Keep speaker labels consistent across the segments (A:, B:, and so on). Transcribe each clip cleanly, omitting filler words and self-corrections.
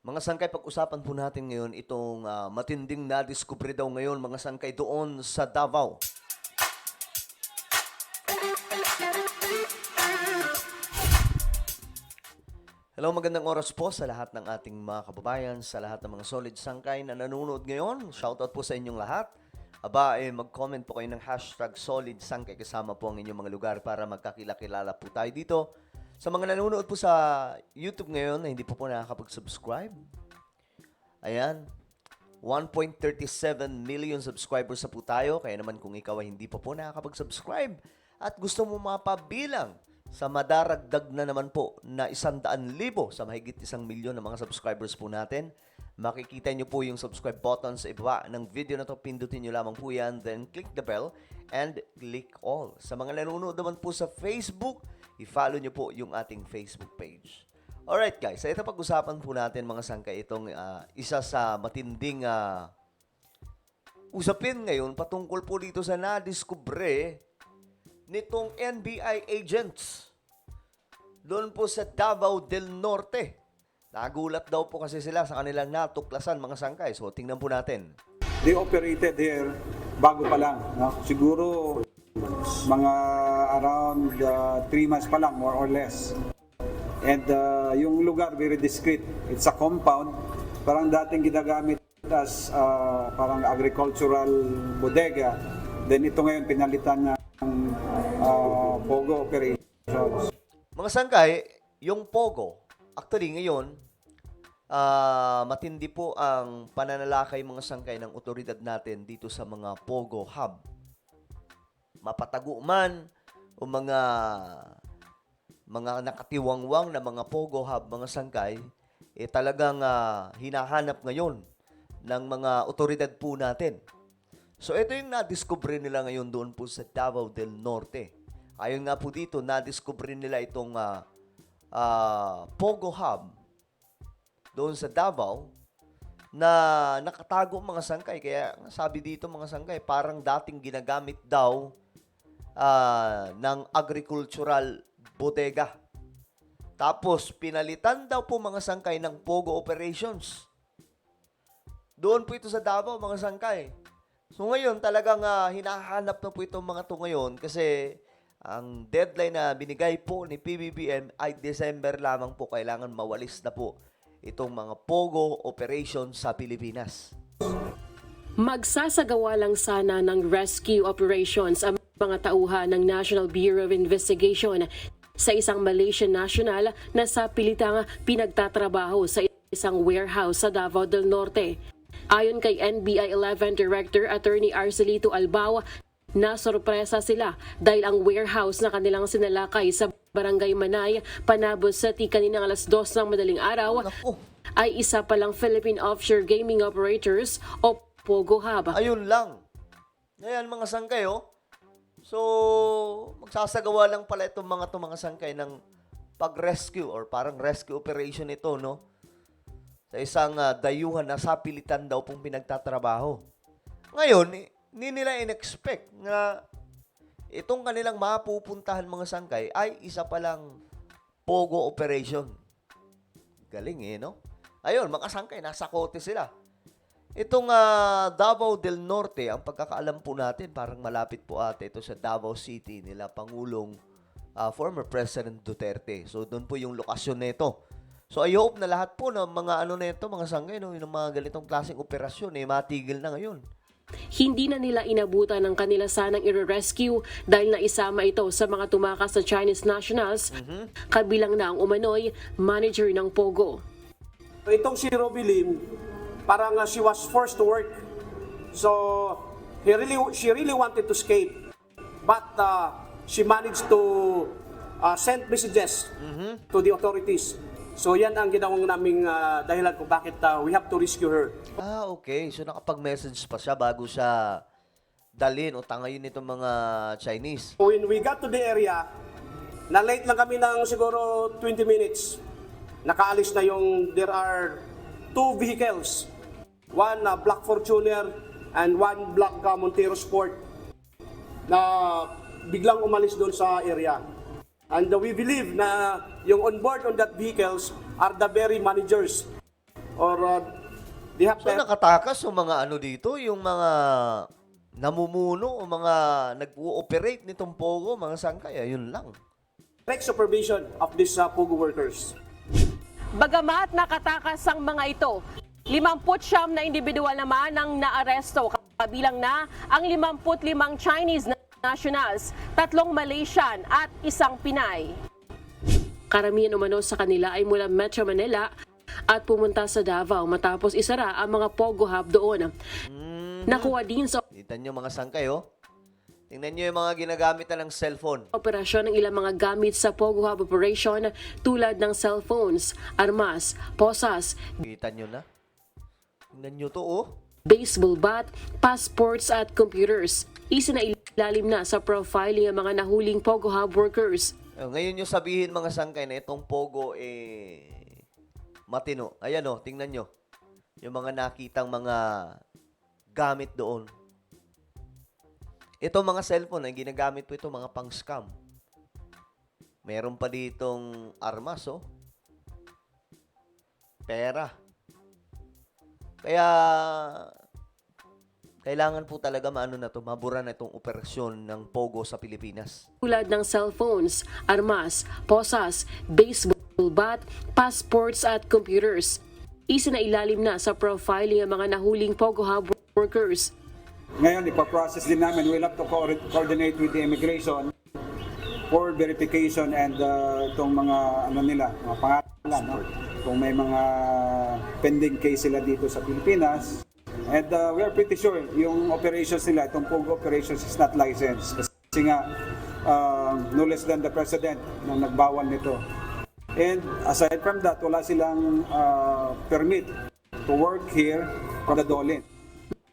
A: Mga sangkay, pag-usapan po natin ngayon itong matinding nadiskubre daw ngayon mga sangkay doon sa Davao. Hello, magandang oras po sa lahat ng ating mga kababayan, sa lahat ng mga solid sangkay na nanonood ngayon. Shoutout po sa inyong lahat. Aba, mag-comment po kayo ng hashtag solid sangkay kasama po ang inyong mga lugar para magkakilala po tayo dito. Sa mga nanonood po sa YouTube ngayon na hindi po nakakapag-subscribe, ayan, 1.37 million subscribers na po tayo. Kaya naman kung ikaw ay hindi pa po nakakapag-subscribe at gusto mo mapabilang sa madaragdag na naman po na 100,000 sa mahigit 1,000,000 na mga subscribers po natin, makikita nyo po yung subscribe button sa ibaba ng video na to. Pindutin nyo lamang po yan, then click the bell and click all. Sa mga nanonood naman po sa Facebook, i-follow nyo po yung ating Facebook page. Alright guys, so ito pag-usapan po natin mga sangkay itong isa sa matinding usapin ngayon patungkol po dito sa nadiskubre nitong NBI agents doon po sa Davao del Norte. Nagulat daw po kasi sila sa kanilang natuklasan mga sangkay. So tingnan po natin.
B: They operated here bago pa lang. No? Siguro mga around 3 months pa lang, more or less. And yung lugar, very discreet. It's a compound. Parang dating ginagamit as parang agricultural bodega. Then ito ngayon pinalitan ng Pogo operations.
A: Mga sangkay, yung Pogo, actually ngayon, matindi po ang pananalakay mga sangkay ng otoridad natin dito sa mga Pogo Hub. Mapatago man o mga nakatiwangwang na mga Pogo Hub, mga sangkay, talagang hinahanap ngayon ng mga otoridad po natin. So, ito yung nadiskubre nila ngayon doon po sa Davao del Norte. Ayon nga po dito, nadiskubre nila itong Pogo Hub doon sa Davao na nakatago mga sangkay. Kaya sabi dito mga sangkay, parang dating ginagamit daw ng agricultural bodega. Tapos, pinalitan daw po mga sangkay ng Pogo operations. Doon po ito sa Davao mga sangkay. So ngayon talagang hinahanap na po itong mga to ngayon kasi ang deadline na binigay po ni PBBM ay December lamang po. Kailangan mawalis na po itong mga Pogo operations sa Pilipinas.
C: Magsasagawa lang sana ng rescue operations ang mga tauhan ng National Bureau of Investigation sa isang Malaysian national na sa pilitang pinagtatrabaho sa isang warehouse sa Davao del Norte. Ayon kay NBI 11 Director Attorney Arcelito Albao, nasorpresa sila dahil ang warehouse na kanilang sinalakay sa Barangay Manay, Panabos City kaninang alas 2 ng madaling araw ay isa palang Philippine Offshore Gaming Operators o Pogo Hub.
A: Ayun lang. Ayan mga sangkay So, magsasagawa lang pala itong mga sangkay ng pag-rescue or parang rescue operation ito, no? Sa isang dayuhan na sa pilitan daw pong pinagtatrabaho. Ngayon, hindi nila in-expect na itong kanilang mapupuntahan mga sangkay ay isa palang Pogo operation. Galing no? Ayun, mga sangkay, nasa kote sila. Itong Davao del Norte, ang pagkakaalam po natin, parang malapit po ate ito sa Davao City nila Pangulong former President Duterte. So, doon po yung lokasyon nito. So, I hope na lahat po ng mga nito, mga sangkay, yung mga ganitong klaseng operasyon, matigil na ngayon.
C: Hindi na nila inabutan ng kanila sanang i-rescue dahil naisama ito sa mga tumakas sa Chinese nationals, kabilang na ang umano'y manager ng Pogo.
D: Itong si Robbie Lim, parang she was forced to work. So, she really wanted to escape. But she managed to send messages to the authorities. So yan ang ginawang naming dahilan kung bakit we have to rescue her.
A: Okay. So nakapag-message pa siya bago siya dalhin o tangayin nitong mga Chinese.
D: When we got to the area, na-late lang kami ng siguro 20 minutes. Nakaalis na there are 2 vehicles. One Black Fortuner and one Black Montero Sport na biglang umalis doon sa area. And we believe na yung on board on that vehicles are the very managers or they have
A: So nakatakas yung mga ano dito, yung mga namumuno o mga nag-ooperate nitong Pogo, mga sangkay, ayun lang.
D: direct supervision of these Pogo workers.
C: Bagamat nakatakas ang mga ito, 59 na individual naman ang naaresto, kabilang na ang 55 Chinese nationals, 3 Malaysian at 1 Pinay. Karamihan umano sa kanila ay mula Metro Manila at pumunta sa Davao matapos isara ang mga Pogo Hub doon. Nakuha din sa
A: Tingnan nyo mga sangkay, oh. Tingnan nyo yung mga ginagamit na ng cellphone.
C: operasyon ng ilang mga gamit sa Pogo Hub operation tulad ng cellphones, armas, posas,
A: Kita nyo na. Tingnan nyo to, oh.
C: baseball bat, passports at computers. Isinailalim na sa profiling ang mga nahuling Pogo Hub workers.
A: Ngayon nyo sabihin mga sangkay na itong Pogo, matino. Ayan, oh, tingnan nyo. Yung mga nakitang mga gamit doon. Ito mga cellphone ay ginagamit po ito mga pang-scam. Meron pa ditong armas, oh. Pera. Kaya kailangan po talaga mabura na itong operasyon ng Pogo sa Pilipinas.
C: Tulad ng cellphones, armas, posas, baseball bat, passports at computers. Isinailalim na sa profiling ang mga nahuling Pogo Hub workers.
B: Ngayon, ipaprocess din namin. We'll have to coordinate with the immigration for verification and itong mga mga pangalan. No? Kung may mga pending case sila dito sa Pilipinas. And we are pretty sure yung operations nila, itong Pogo operations is not licensed. Kasi nga, no less than the president nang nagbawal nito. And aside from that, wala silang permit to work here from the DOLE.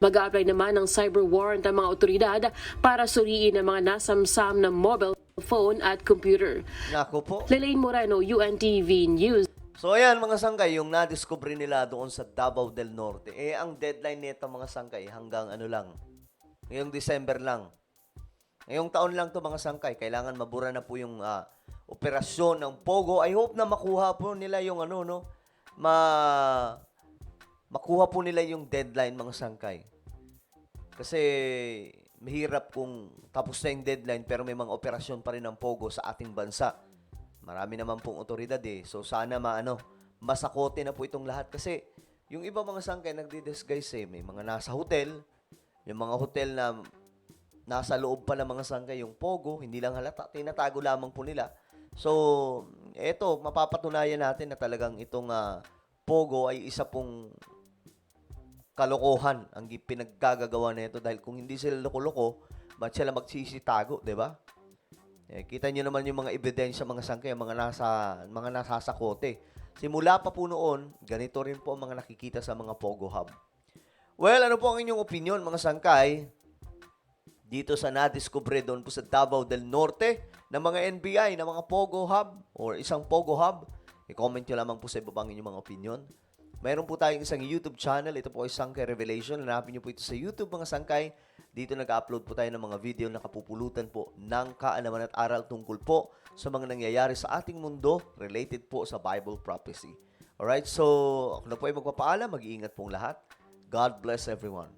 C: Mag-a-apply naman ng cyber warrant ang mga otoridad para suriin ang mga nasamsam na mobile phone at computer.
A: Nako po.
C: Lelaine Moreno, UNTV News.
A: So ayan mga sangkay, yung nadiscover nila doon sa Davao del Norte, ang deadline nito mga sangkay hanggang ngayong December lang. Ngayong taon lang to mga sangkay, kailangan mabura na po yung operasyon ng Pogo. I hope na makuha po nila yung makuha po nila yung deadline mga sangkay. Kasi mahirap kung tapos na yung deadline pero may mga operasyon pa rin ng Pogo sa ating bansa. Marami naman pong otoridad So sana masakote na po itong lahat. Kasi yung iba mga sangkay nagdi-disguise May mga nasa hotel. Yung mga hotel na nasa loob pa ng mga sangkay yung Pogo. Hindi lang halata. Tinatago lamang po nila. So, eto, mapapatunayan natin na talagang itong Pogo ay isa pong kalokohan ang pinaggagawa nito. Dahil kung hindi sila loko-loko, ba't sila magsisitago, di ba? Kita nyo naman yung mga ebidensya, mga sangkay, mga nasasakote. Simula pa po noon, ganito rin po ang mga nakikita sa mga Pogo Hub. Well, ano po ang inyong opinion, mga sangkay? Dito sa nadiskubre doon po sa Davao del Norte ng mga NBI, ng mga Pogo Hub or isang Pogo Hub. I-comment nyo lamang po sa ibaba ang inyong mga opinion. Mayroon po tayong isang YouTube channel. Ito po ay Sangkay Revelation. Hanapin nyo po ito sa YouTube, mga sangkay. Dito nag-upload po tayo ng mga video na kapupulutan po ng kaalaman at aral tungkol po sa mga nangyayari sa ating mundo related po sa Bible prophecy. Alright, so ako na po ay magpapaalam. Mag-iingat pong lahat. God bless everyone.